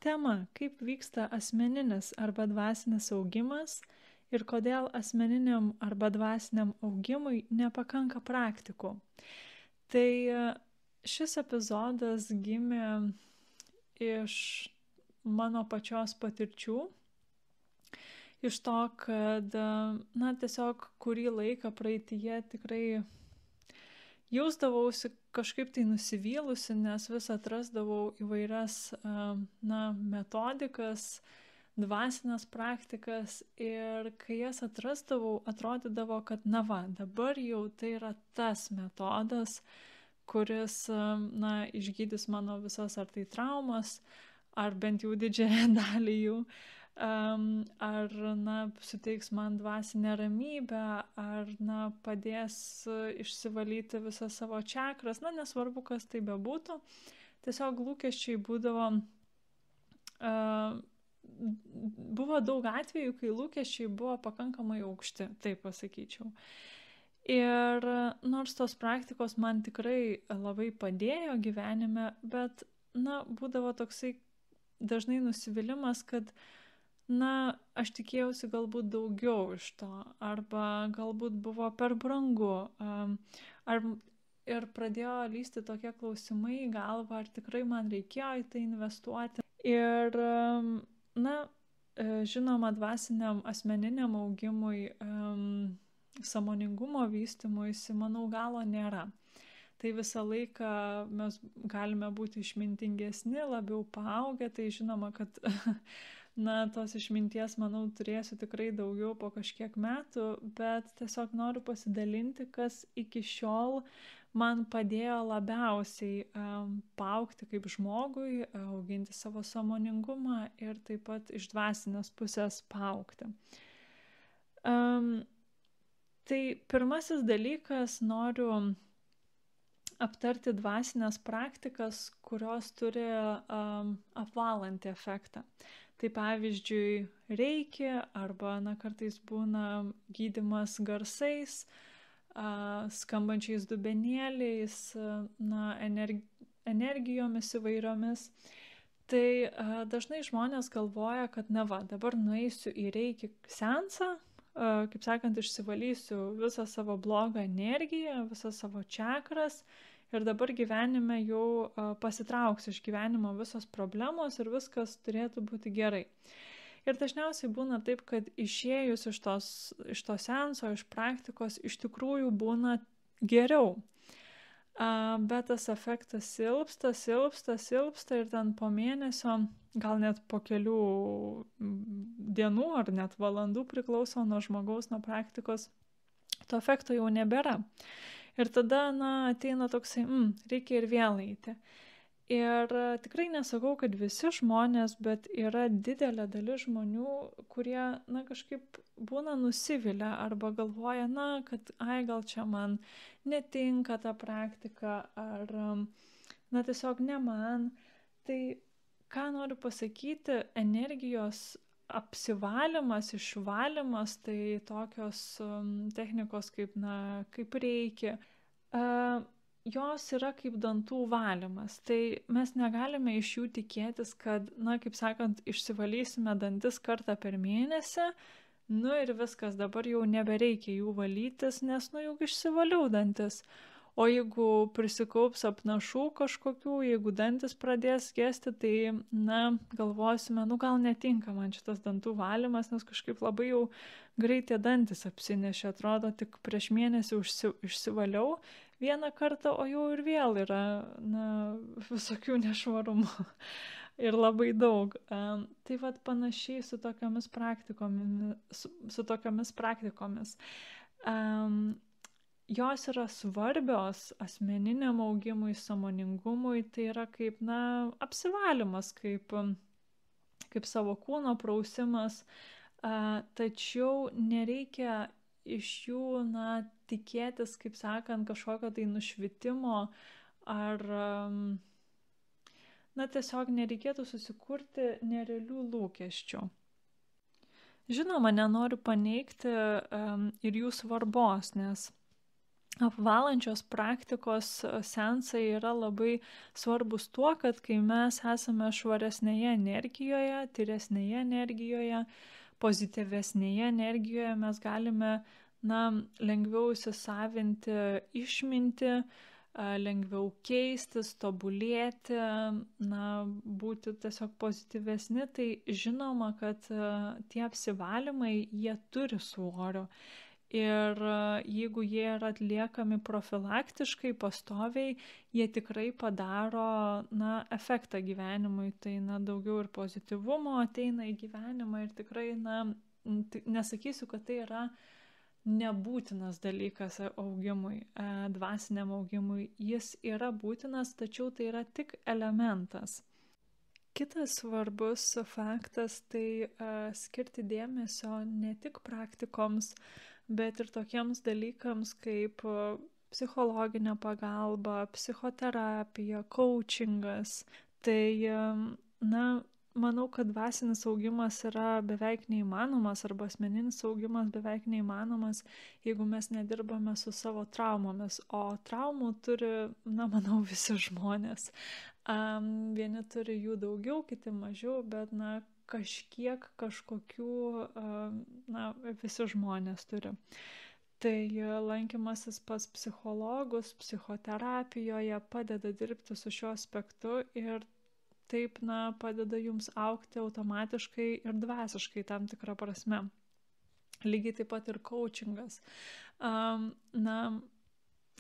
tema, kaip vyksta asmeninis arba dvasinis augimas ir kodėl asmeniniam arba dvasiniam augimui nepakanka praktikų. Tai šis epizodas gimė iš mano pačios patirčių, iš to, kad, tiesiog kurį laiką praeityje tikrai jausdavausi kažkaip tai nusivylusi, nes vis atrasdavau įvairias, metodikas, dvasinės praktikas ir kai jas atrasdavau, atrodydavo, kad dabar jau tai yra tas metodas, kuris, išgydys mano visas ar tai traumas, ar bent jau didžiąją dalį jų, ar, suteiks man dvasinę ramybę, ar, padės išsivalyti visą savo čakras, nesvarbu, kas tai bebūtų. Tiesiog lūkesčiai būdavo, buvo daug atvejų, kai lūkesčiai buvo pakankamai aukšti, taip pasakyčiau. Ir nors tos praktikos man tikrai labai padėjo gyvenime, bet, būdavo toksai dažnai nusivylimas, kad, aš tikėjausi galbūt daugiau iš to, arba galbūt buvo per brangu, ir pradėjo lysti tokie klausimai į galvą, ar tikrai man reikėjo į tai investuoti. Ir, žinoma, dvasiniam asmeniniam augimui, sąmoningumo vystymuisi, manau, galo nėra. Tai visą laiką mes galime būti išmintingesni, labiau paaugę, tai žinoma, kad tos išminties, manau, turėsiu tikrai daugiau po kažkiek metų, bet tiesiog noriu pasidalinti, kas iki šiol man padėjo labiausiai paaugti kaip žmogui, auginti savo sąmoningumą ir taip pat iš dvasinės pusės paaugti. Tai pirmasis dalykas, noriu aptarti dvasinės praktikas, kurios turi apvalantį efektą. Tai pavyzdžiui, reiki arba kartais būna gydymas garsais, skambančiais dubenėliais, energijomis įvairiomis. Tai dažnai žmonės galvoja, kad dabar nueisiu į reiki seansą, kaip sakant, išsivalysiu visą savo blogą energiją, visą savo čakras ir dabar gyvenime jau pasitrauksiu iš gyvenimo visos problemos ir viskas turėtų būti gerai. Ir dažniausiai būna taip, kad išėjus iš to seanso, iš praktikos, iš tikrųjų būna geriau. Bet tas efektas silpsta ir ten po mėnesio, gal net po kelių dienų ar net valandų, priklauso nuo žmogaus, nuo praktikos, to efekto jau nebėra. Ir tada, ateina toksai, reikia ir vėl eiti. Ir tikrai nesakau, kad visi žmonės, bet yra didelė dalis žmonių, kurie, kažkaip būna nusivylę arba galvoja, kad, gal čia man netinka ta praktika, ar, tiesiog ne man. Tai, ką noriu pasakyti, energijos apsivalymas, išvalymas, tai tokios technikos kaip reikia, jos yra kaip dantų valymas. Tai mes negalime iš jų tikėtis, kad, kaip sakant, išsivalysime dantis kartą per mėnesį, ir viskas, dabar jau nebereikia jų valytis, nes, juk išsivaliau dantis. O jeigu prisikaups apnašų kažkokių, jeigu dantis pradės gesti, tai, galvosime, gal netinka man šitas dantų valymas, nes kažkaip labai jau greit tie dantis apsinešė, atrodo, tik prieš mėnesį išsivaliau vieną kartą, o jau ir vėl yra, visokių nešvarumų ir labai daug. Tai vat panašiai su tokiamis praktikomis. Jos yra svarbios asmeniniam augimui, sąmoningumui, tai yra kaip, apsivalymas, kaip savo kūno prausimas, tačiau nereikia iš jų, tikėtis, kaip sakant, kažkokio tai nušvitimo, ar, tiesiog nereikėtų susikurti nerealių lūkesčių. Žinoma, nenoriu paneigti ir jų svarbos, nes apvalančios praktikos seansai yra labai svarbus tuo, kad kai mes esame švaresnėje energijoje, tyresnėje energijoje, pozityvesnėje energijoje, mes galime lengviau įsisavinti išmintį, lengviau keistis, tobulėti, būti tiesiog pozityvesni. Tai žinoma, kad tie apsivalymai, jie turi svorio. Ir jeigu jie yra atliekami profilaktiškai, pastoviai, jie tikrai padaro efektą gyvenimui. Tai daugiau ir pozityvumo ateina į gyvenimą ir tikrai, nesakysiu, kad tai yra nebūtinas dalykas augimui, dvasiniam augimui. Jis yra būtinas, tačiau tai yra tik elementas. Kitas svarbus faktas tai skirti dėmesio ne tik praktikoms, bet ir tokiems dalykams kaip psichologinė pagalba, psichoterapija, coachingas. Tai, manau, kad dvasinis augimas yra beveik neįmanomas arba asmeninis augimas beveik neįmanomas, jeigu mes nedirbame su savo traumomis. O traumų turi, manau, visi žmonės. Vieni turi jų daugiau, kiti mažiau, bet kažkokių visi žmonės turi. Tai lankymasis pas psichologus, psichoterapijoje padeda dirbti su šiuo aspektu ir taip padeda jums augti automatiškai ir dvasiškai tam tikrą prasme. Lygiai taip pat ir coachingas.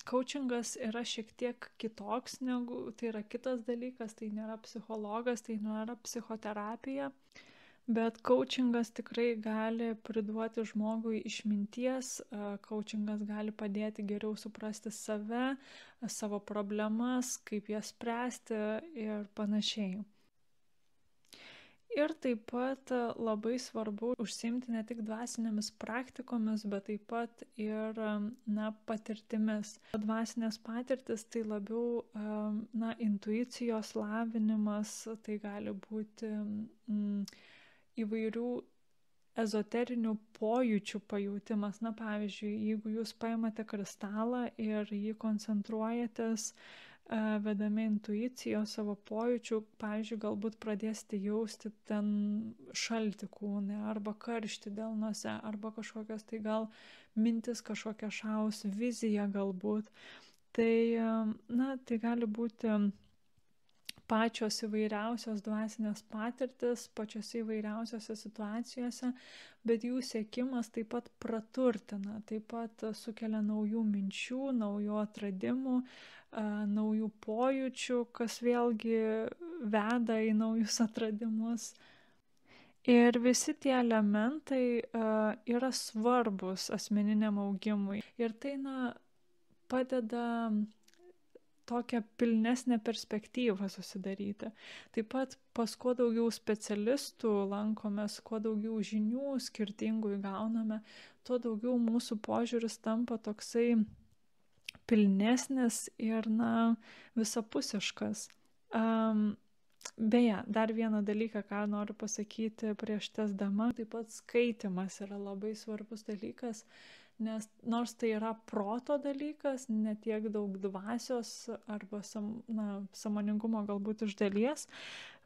Coachingas yra šiek tiek kitoks negu, tai yra kitas dalykas, tai nėra psichologas, tai nėra psichoterapija, bet coachingas tikrai gali priduoti žmogui išminties, coachingas gali padėti geriau suprasti save, savo problemas, kaip jas spręsti ir panašiai. Ir taip pat labai svarbu užsiimti ne tik dvasinėmis praktikomis, bet taip pat ir patirtimis. Dvasinės patirtis tai labiau intuicijos lavinimas, tai gali būti įvairių ezoterinių pojūčių pajautimas. Pavyzdžiui, jeigu jūs paimate kristalą ir jį koncentruojatės, vedami intuicijos savo pojūčių, pavyzdžiui, galbūt pradėsite jausti ten šaltį kūne, arba karštį delnuose, arba kažkokios tai gal mintis kažkokia šaus, vizija galbūt. Tai gali būti pačios įvairiausios dvasinės patirtis, pačiose įvairiausiose situacijose, bet jų siekimas taip pat praturtina, taip pat sukelia naujų minčių, naujų atradimų, naujų pojūčių, kas vėlgi veda į naujus atradimus. Ir visi tie elementai yra svarbus asmeniniam augimui. Ir tai padeda tokią pilnesnę perspektyvą susidaryti. Taip pat pas kuo daugiau specialistų lankomės, kuo daugiau žinių skirtingų įgauname, tuo daugiau mūsų požiūris tampa toksai pilnesnis ir visapusiškas. Beje, dar vieną dalyką, ką noriu pasakyti prieš tęsdama, taip pat skaitymas yra labai svarbus dalykas, nes nors tai yra proto dalykas, ne tiek daug dvasios arba sąmoningumo galbūt iš dalies,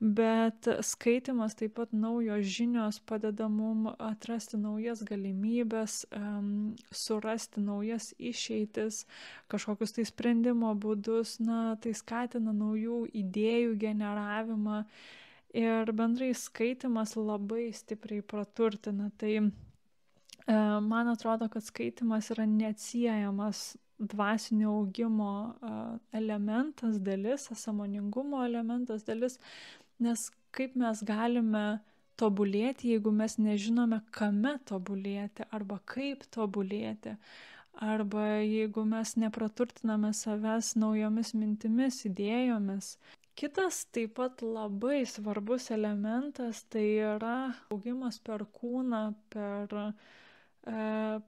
bet skaitymas taip pat naujos žinios padeda mum atrasti naujas galimybės, surasti naujas išeitis, kažkokius tai sprendimo būdus, tai skatina naujų idėjų generavimą ir bendrai skaitymas labai stipriai praturtina. Tai man atrodo, kad skaitymas yra neatsiejamas dvasinio augimo elementas dalis, sąmoningumo elementas dalis, nes kaip mes galime tobulėti, jeigu mes nežinome, kame tobulėti arba kaip tobulėti, arba jeigu mes nepraturtiname savęs naujomis mintimis, idėjomis. Kitas taip pat labai svarbus elementas tai yra augimas per kūną,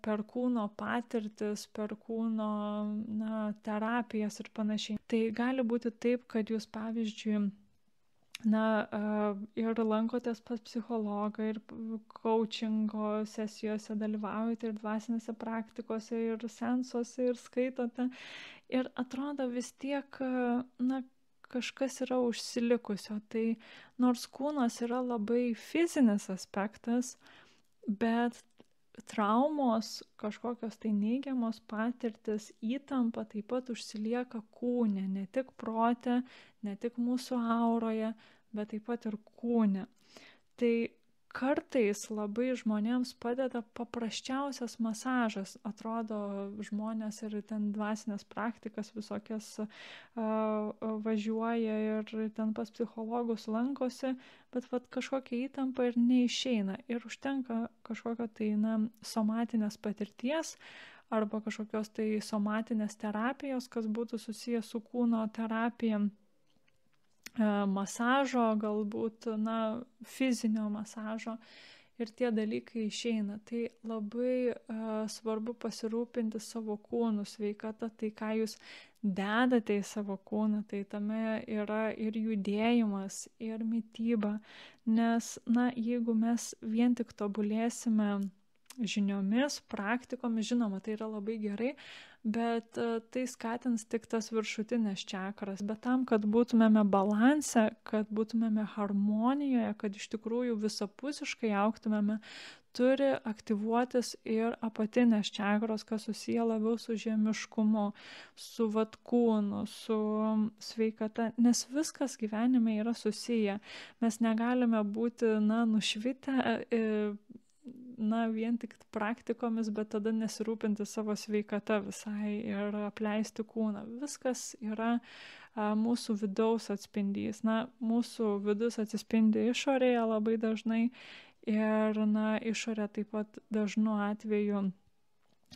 per kūno patirtis, per kūno terapijas ir panašiai. Tai gali būti taip, kad jūs, pavyzdžiui, Ir lankotės pas psichologą, ir coachingo sesijose dalyvaujate, ir dvasinėse praktikose, ir sensuose, ir skaitote. Ir atrodo vis tiek, kažkas yra užsilikusio. Tai nors kūnas yra labai fizinis aspektas, bet traumos, kažkokios tai neigiamos patirtis, įtampa taip pat užsilieka kūne, ne tik prote, ne tik mūsų auroje, bet taip pat ir kūne. Tai kartais labai žmonėms padeda paprasčiausias masažas. Atrodo, žmonės ir ten dvasinės praktikas visokias važiuoja ir ten pas psichologus lankosi, bet kažkokia įtampa ir neišeina. Ir užtenka kažkokio tai somatinės patirties arba kažkokios tai somatinės terapijos, kas būtų susijęs su kūno terapija, masažo, galbūt fizinio masažo, ir tie dalykai išeina. Tai labai svarbu pasirūpinti savo kūnų sveikata, tai ką jūs dedate į savo kūną, tai tame yra ir judėjimas, ir mityba, nes jeigu mes vien tik tobulėsime žiniomis, praktikomis, žinoma, tai yra labai gerai, bet tai skatins tik tas viršutinės čakras. Bet tam, kad būtumėme balanse, kad būtumėme harmonijoje, kad iš tikrųjų visapusiškai augtumėme, turi aktyvuotis ir apatinės čakros, kas susiję labiau su žemiškumu, su kūnu, su sveikata, nes viskas gyvenime yra susiję. Mes negalime būti nušvitę vien tik praktikomis, bet tada nesirūpinti savo sveikata visai ir apleisti kūną. Viskas yra mūsų vidaus atspindys. Mūsų vidus atsispindi išorėje labai dažnai ir išorė taip pat dažnu atveju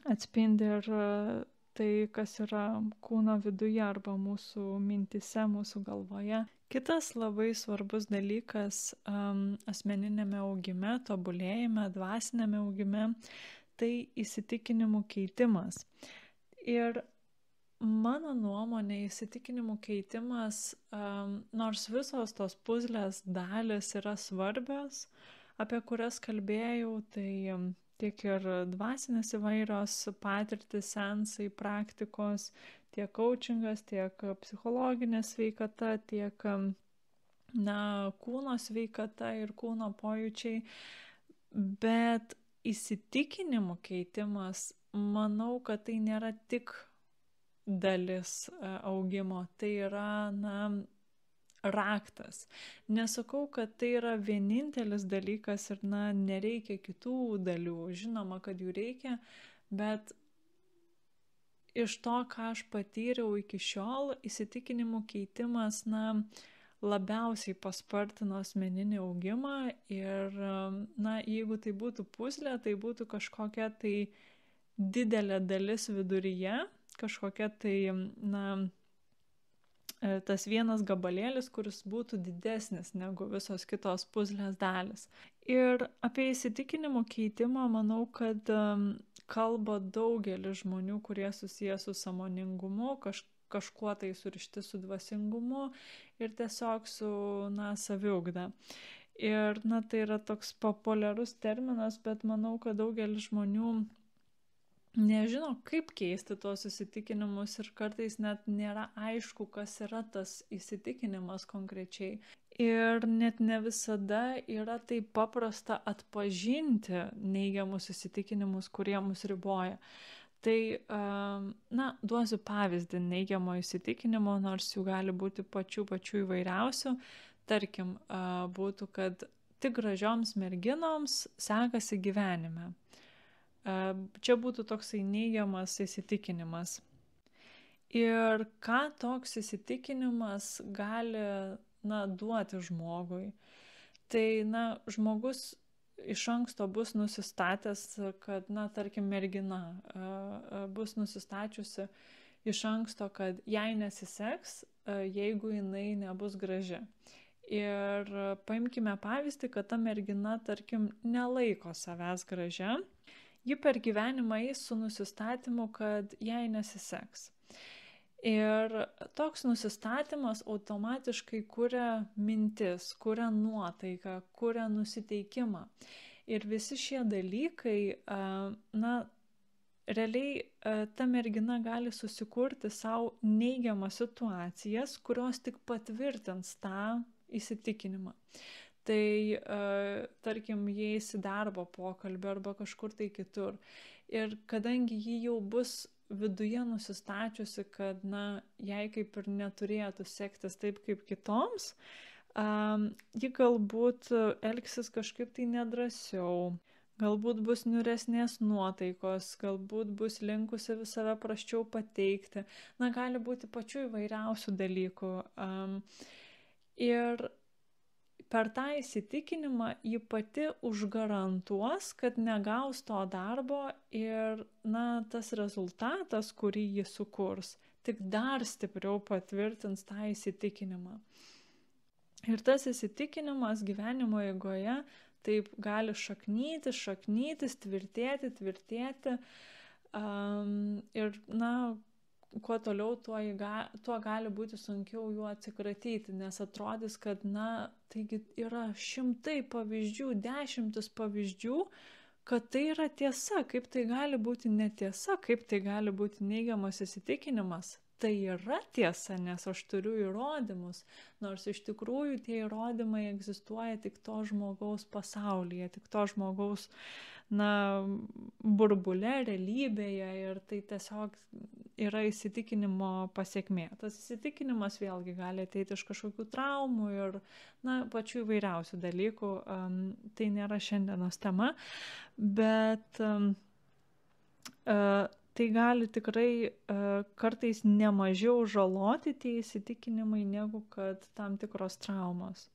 atspindi ir tai, kas yra kūno viduje arba mūsų mintise, mūsų galvoje. Kitas labai svarbus dalykas asmeninėme augime, tobulėjime, dvasinėme augime, tai įsitikinimų keitimas. Ir mano nuomonė, įsitikinimų keitimas, nors visos tos puzlės dalis yra svarbios, apie kurias kalbėjau, tai tiek ir dvasinės įvairios patirtis, sensai, praktikos, tiek coachingas, tiek psichologinė sveikata, tiek kūno sveikata ir kūno pojūčiai. Bet įsitikinimų keitimas, manau, kad tai nėra tik dalis augimo, tai yra raktas. Nesakau, kad tai yra vienintelis dalykas ir nereikia kitų dalių. Žinoma, kad jų reikia, bet iš to, ką aš patyriau iki šiol, įsitikinimų keitimas labiausiai paspartino asmeninį augimą ir jeigu tai būtų puzlė, tai būtų kažkokia tai didelė dalis viduryje, kažkokia tai tas vienas gabalėlis, kuris būtų didesnis negu visos kitos puzlės dalis. Ir apie įsitikinimų keitimą manau, kad kalba daugelis žmonių, kurie susiję su sąmoningumu, kažkuo tai surišti su dvasingumu ir tiesiog su saviugda. Ir tai yra toks populiarus terminas, bet manau, kad daugelis žmonių nežino, kaip keisti tuos įsitikinimus ir kartais net nėra aišku, kas yra tas įsitikinimas konkrečiai. Ir net ne visada yra taip paprasta atpažinti neigiamus įsitikinimus, kurie mus riboja. Tai, duosiu pavyzdį neigiamo įsitikinimo, nors jų gali būti pačių įvairiausių. Tarkim, būtų, kad tik gražioms merginoms sekasi gyvenime. Čia būtų toksai neigiamas įsitikinimas. Ir ką toks įsitikinimas gali duoti žmogui? Tai žmogus iš anksto bus nusistatęs, kad tarkim mergina bus nusistačiusi iš anksto, kad jai nesiseks, jeigu jinai nebus graži. Ir paimkime pavyzdį, kad ta mergina, tarkim, nelaiko savęs gražia. Ji per gyvenimą eis su nusistatymu, kad jai nesiseks. Ir toks nusistatymas automatiškai kuria mintis, kuria nuotaiką, kuria nusiteikimą. Ir visi šie dalykai, na, realiai ta mergina gali susikurti savo neigiamas situacijas, kurios tik patvirtins tą įsitikinimą. Tai tarkim, jie į darbo pokalbį arba kažkur tai kitur. Ir kadangi ji jau bus viduje nusistačiusi, kad, na, jai kaip ir neturėtų sektis taip kaip kitoms, ji galbūt elgsis kažkaip tai nedrasiau, galbūt bus niūresnės nuotaikos, galbūt bus linkusi save prasčiau pateikti. Na, gali būti pačių įvairiausių dalykų. Ir per tą įsitikinimą ji pati užgarantuos, kad negaus to darbo ir, na, tas rezultatas, kurį ji sukurs, tik dar stipriau patvirtins tą įsitikinimą. Ir tas įsitikinimas gyvenimo eigoje taip gali šaknytis, tvirtėti. Ir, na, kuo toliau, tuo gali būti sunkiau juo atsikratyti, nes atrodys, kad, na, taigi yra šimtai pavyzdžių, dešimtis pavyzdžių, kad tai yra tiesa, kaip tai gali būti netiesa, kaip tai gali būti neigiamas įsitikinimas. Tai yra tiesa, nes aš turiu įrodymus, nors iš tikrųjų tie įrodymai egzistuoja tik to žmogaus pasaulyje, tik to žmogaus, na, burbule, realybėje, ir tai tiesiog yra įsitikinimo pasekmė. Tas įsitikinimas vėlgi gali ateiti iš kažkokių traumų ir, na, pačių įvairiausių dalykų. Tai nėra šiandienos tema, bet tai gali tikrai kartais nemažiau žaloti tie įsitikinimai negu kad tam tikros traumos.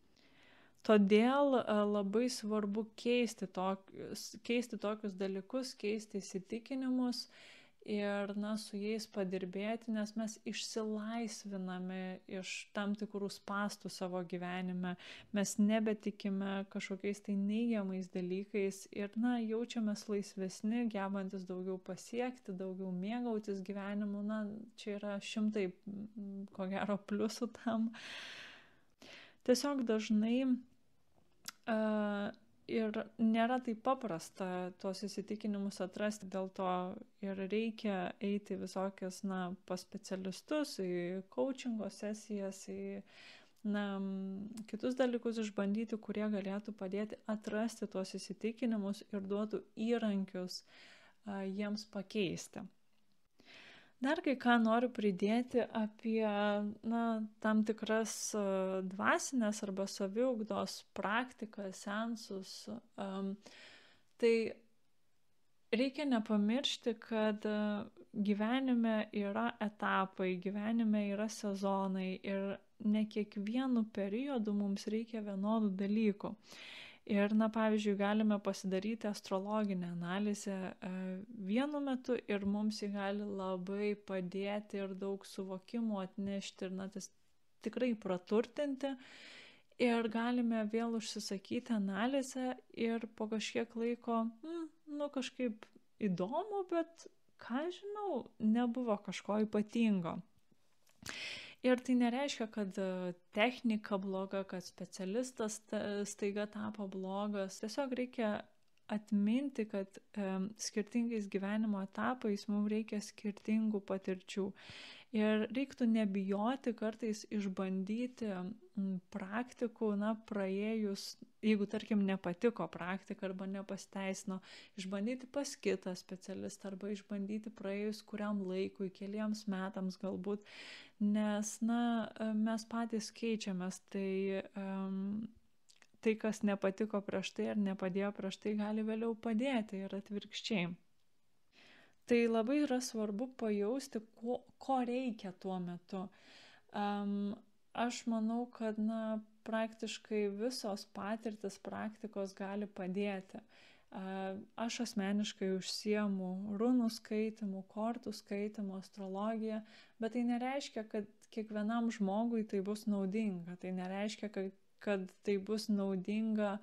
Todėl labai svarbu keisti tokius dalykus, keisti įsitikinimus ir, na, su jais padirbėti, nes mes išsilaisviname iš tam tikrų spąstų savo gyvenime, mes nebetikime kažkokiais tai neigiamais dalykais ir, na, jaučiamės laisvesni, gebantis daugiau pasiekti, daugiau mėgautis gyvenimu. Na, čia yra šimtai, ko gero, pliusų tam. Tiesiog dažnai ir nėra taip paprasta tuos įsitikinimus atrasti, dėl to ir reikia eiti visokias, na, pas specialistus, į coachingo sesijas, į, na, kitus dalykus išbandyti, kurie galėtų padėti atrasti tuos įsitikinimus ir duotų įrankius jiems pakeisti. Dar kai ką noriu pridėti apie, na, tam tikras dvasinės arba saviugdos praktikas, seansus. Tai reikia nepamiršti, kad gyvenime yra etapai, gyvenime yra sezonai ir ne kiekvienu periodu mums reikia vienodų dalykų. Ir, na, pavyzdžiui, galime pasidaryti astrologinę analizę vienu metu ir mums jį gali labai padėti ir daug suvokimų atnešti ir, na, tas tikrai praturtinti. Ir galime vėl užsisakyti analizę ir po kažkiek laiko, nu, kažkaip įdomu, bet, ką žinau, nebuvo kažko ypatingo. Ir tai nereiškia, kad technika bloga, kad specialistas staiga tapo blogas. Tiesiog reikia atminti, kad skirtingais gyvenimo etapais mums reikia skirtingų patirčių. Ir reiktų nebijoti kartais išbandyti praktikų, na, praėjus, jeigu, tarkim, nepatiko praktika arba nepasteisino, išbandyti pas kitą specialistą arba išbandyti praėjus kuriam laikui, keliems metams galbūt, nes, na, mes patys keičiamės, tai kas nepatiko prieš tai ar nepadėjo prieš tai, gali vėliau padėti ir atvirkščiai. Tai labai yra svarbu pajausti, ko reikia tuo metu. Aš manau, kad, na, praktiškai visos patirtis, praktikos gali padėti. Aš asmeniškai užsiemu runų skaitimu, kortų skaitimu, astrologija, bet tai nereiškia, kad kiekvienam žmogui tai bus naudinga. Tai nereiškia, kad tai bus naudinga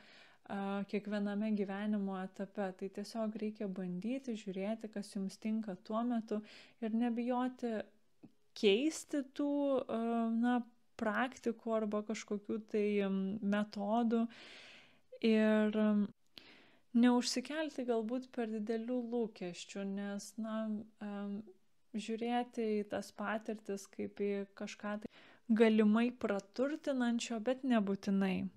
kiekviename gyvenimo etape. Tai tiesiog reikia bandyti, žiūrėti, kas jums tinka tuo metu ir nebijoti keisti tų, na, praktikų arba kažkokių tai metodų ir neužsikelti galbūt per didelių lūkesčių, nes, na, žiūrėti į tas patirtis kaip į kažką tai galimai praturtinančio, bet nebūtinai.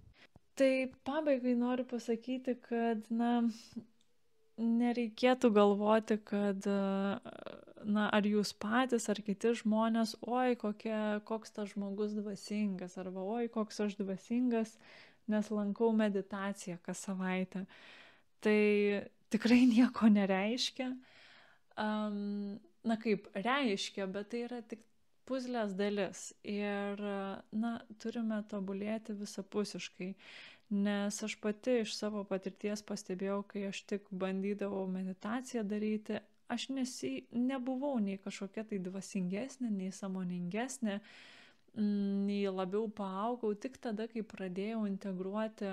Tai pabaigai noriu pasakyti, kad, na, nereikėtų galvoti, kad, na, ar jūs patys, ar kiti žmonės, oi, koks tas žmogus dvasingas, arba oi, koks aš dvasingas, nes lankau meditaciją kas savaitę. Tai tikrai nieko nereiškia. Na kaip, reiškia, bet tai yra tik puzlės dalis. Ir, na, turime tobulėti visapusiškai. Nes aš pati iš savo patirties pastebėjau, kai aš tik bandydavau meditaciją daryti, aš nebuvau nei kažkokia tai dvasingesnė, nei sąmoningesnė, nei labiau paaugau, tik tada, kai pradėjau integruoti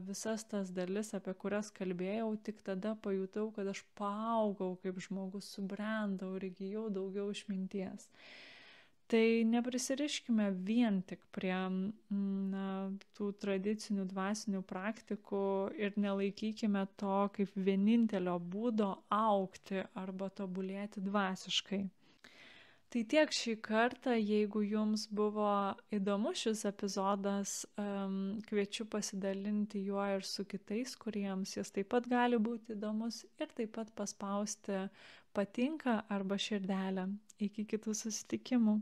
visas tas dalis, apie kurias kalbėjau, tik tada pajutau, kad aš paaugau kaip žmogus, subrendau ir įgijau daugiau išminties. Tai neprisiriškime vien tik prie, na, tų tradicinių dvasinių praktikų ir nelaikykime to kaip vienintelio būdo augti arba tobulėti dvasiškai. Tai tiek šį kartą, jeigu jums buvo įdomus šis epizodas, kviečiu pasidalinti juo ir su kitais, kuriems jis taip pat gali būti įdomus, ir taip pat paspausti patinka arba širdelę. Iki kitų susitikimų.